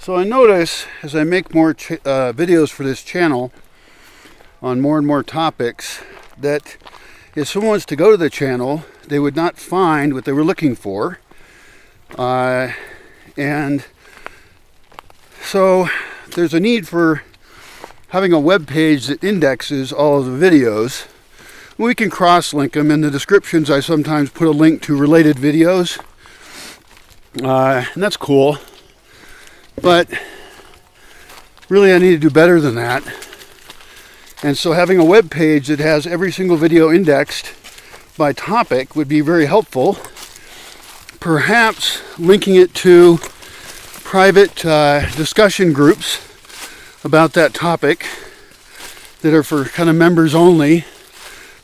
So I notice as I make more videos for this channel on more and more topics that if someone was to go to the channel, they would not find what they were looking for. And so there's a need for having a web page that indexes all of the videos. We can cross-link them. In the descriptions, I sometimes put a link to related videos. And that's cool. But really, I need to do better than that. And so having a web page that has every single video indexed by topic would be very helpful. Perhaps linking it to private discussion groups about that topic that are for kind of members only,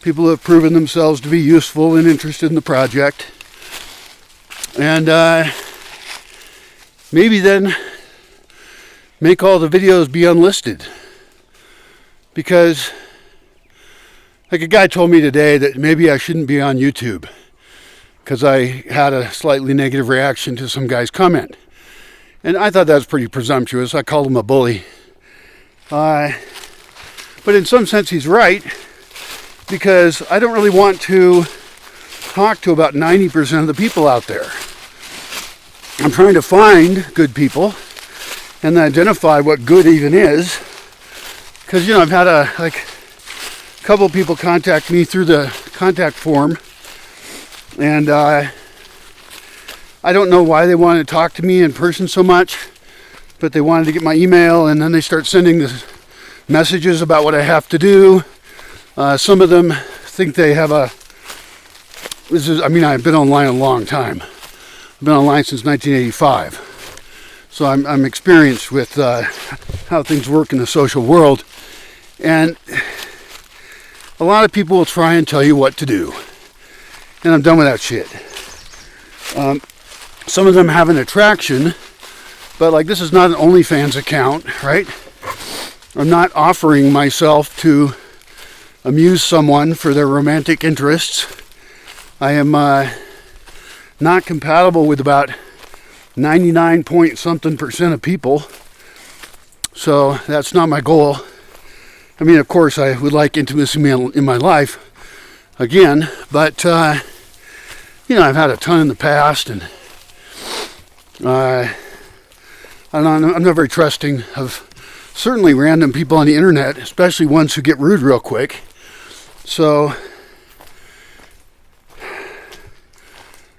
people who have proven themselves to be useful and interested in the project. And maybe then make all the videos be unlisted. Because, like a guy told me today that maybe I shouldn't be on YouTube because I had a slightly negative reaction to some guy's comment. And I thought that was pretty presumptuous. I called him a bully. But in some sense he's right, because I don't really want to talk to about 90% of the people out there. I'm trying to find good people and identify what good even is. Because, I've had a couple of people contact me through the contact form, and I don't know why they wanted to talk to me in person so much, but they wanted to get my email, and then they start sending the messages about what I have to do. Some of them think they have I've been online a long time. I've been online since 1985. So I'm experienced with how things work in the social world. And a lot of people will try and tell you what to do. And I'm done with that shit. Some of them have an attraction, but this is not an OnlyFans account, right? I'm not offering myself to amuse someone for their romantic interests. I am not compatible with about 99-point-something% of people. So that's not my goal. Of course, I would like intimacy in my life again, but I've had a ton in the past, and I don't know, I'm not very trusting of certainly random people on the internet, especially ones who get rude real quick. So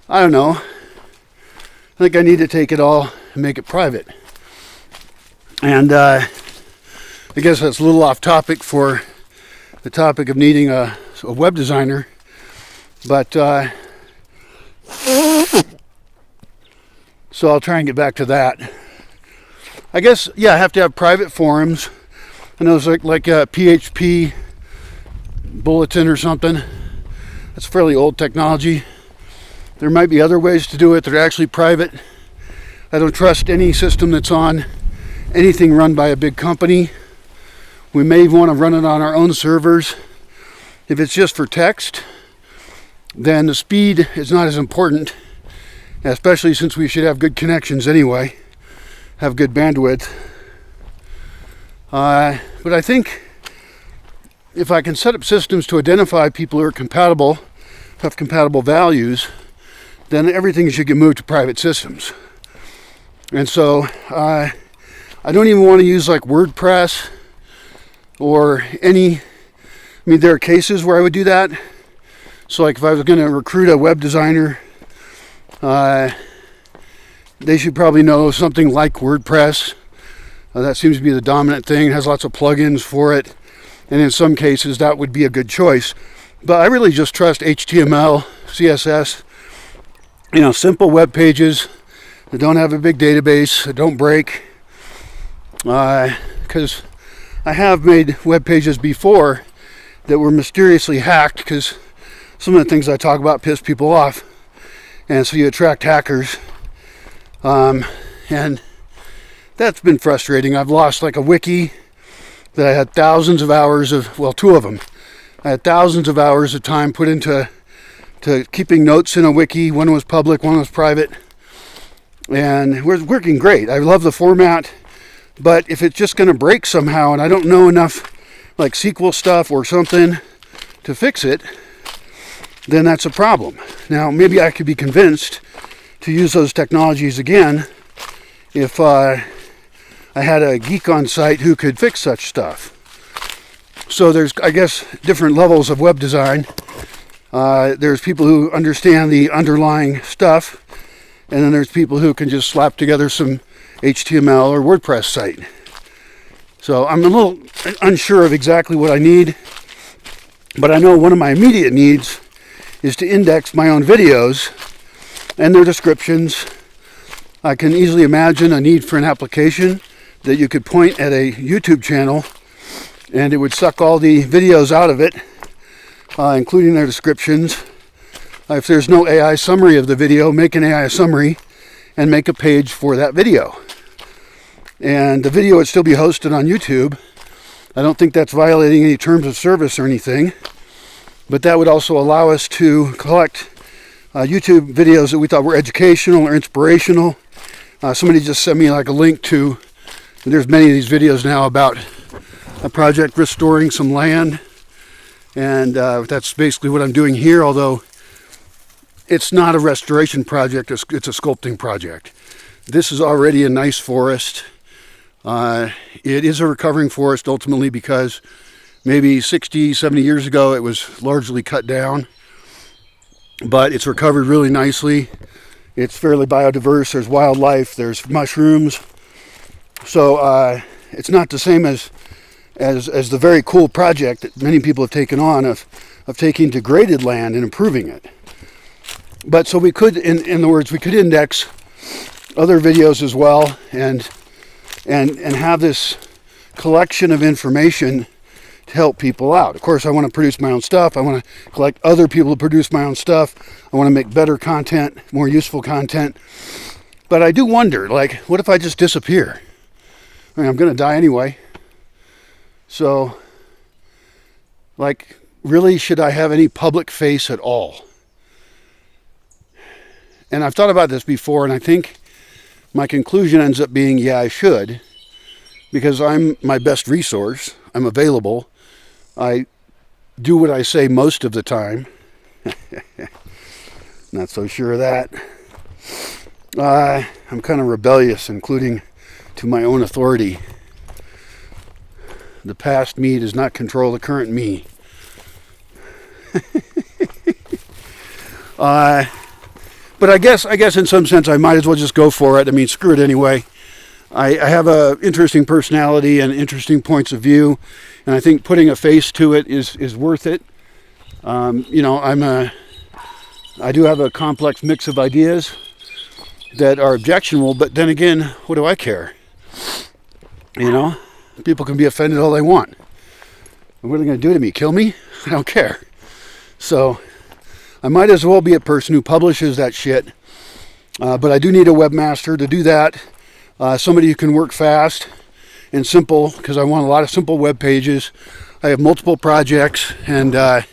I don't know. I think I need to take it all and make it private. And I guess that's a little off topic for the topic of needing a web designer. But so I'll try and get back to that. I guess, I have to have private forums. I know it's like a PHP bulletin or something. That's fairly old technology. There might be other ways to do it that are actually private. I don't trust any system that's on anything run by a big company. We may even want to run it on our own servers. If it's just for text, then the speed is not as important, especially since we should have good connections anyway, have good bandwidth. But I think if I can set up systems to identify people who are compatible, have compatible values, then everything should get moved to private systems. And so I don't even want to use WordPress or any. There are cases where I would do that. So if I was going to recruit a web designer, they should probably know something like WordPress. That seems to be the dominant thing. It has lots of plugins for it. And in some cases, that would be a good choice. But I really just trust HTML, CSS, simple web pages that don't have a big database, that don't break. Because I have made web pages before that were mysteriously hacked because some of the things I talk about piss people off. And so you attract hackers. And that's been frustrating. I've lost a wiki that I had thousands of hours of, two of them. I had thousands of hours of time put into keeping notes in a wiki. One was public, one was private. and we're working great. I love the format, but if it's just going to break somehow and I don't know enough like SQL stuff or something to fix it, then that's a problem. Now, maybe I could be convinced to use those technologies again if I had a geek on site who could fix such stuff. So there's, I guess, different levels of web design. There's people who understand the underlying stuff, and then there's people who can just slap together some HTML or WordPress site. So I'm a little unsure of exactly what I need, but I know one of my immediate needs is to index my own videos and their descriptions. I can easily imagine a need for an application that you could point at a YouTube channel and it would suck all the videos out of it, including their descriptions. If there's no AI summary of the video, make an AI summary and make a page for that video. And the video would still be hosted on YouTube. I don't think that's violating any terms of service or anything, but that would also allow us to collect YouTube videos that we thought were educational or inspirational. Somebody just sent me like a link to, there's many of these videos now about a project restoring some land, and that's basically what I'm doing here, although it's not a restoration project, it's a sculpting project. This is already a nice forest. It is a recovering forest ultimately because maybe 60, 70 years ago it was largely cut down, but it's recovered really nicely. It's fairly biodiverse. There's wildlife, there's mushrooms. So it's not the same as the very cool project that many people have taken on of taking degraded land and improving it. But so we could, in other words, we could index other videos as well and have this collection of information to help people out. Of course, I want to produce my own stuff. I want to collect other people to produce my own stuff. I want to make better content, more useful content. But I do wonder, like, what if I just disappear? I mean, I'm going to die anyway. So, like, really, should I have any public face at all? And I've thought about this before, and I think my conclusion ends up being, yeah, I should, because I'm my best resource. I'm available. I do what I say most of the time. Not so sure of that. I'm kind of rebellious, including to my own authority. The past me does not control the current me. But I guess in some sense I might as well just go for it. I mean, screw it anyway. I have a interesting personality and interesting points of view, and I think putting a face to it is worth it. You know, I do have a complex mix of ideas that are objectionable, but then again, what do I care? You know, people can be offended all they want. What are they going to do to me? Kill me? I don't care. So I might as well be a person who publishes that shit. But I do need a webmaster to do that. Somebody who can work fast and simple, because I want a lot of simple web pages. I have multiple projects, and a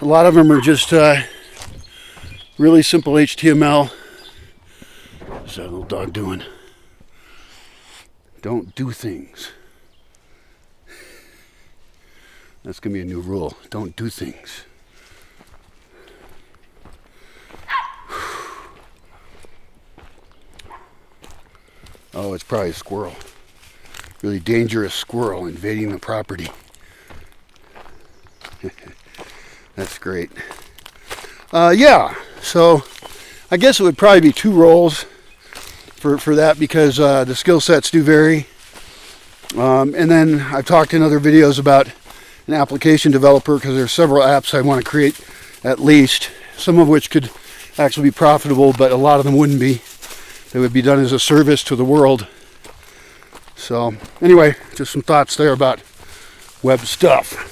lot of them are just really simple HTML. What's that little dog doing? Don't do things. That's going to be a new rule. Don't do things. Oh, it's probably a squirrel. Really dangerous squirrel invading the property. That's great. Yeah, so I guess it would probably be 2 roles for that, because the skill sets do vary. And then I've talked in other videos about an application developer, because there's several apps I want to create at least, some of which could actually be profitable, but a lot of them wouldn't be. They would be done as a service to the world. So anyway, just some thoughts there about web stuff.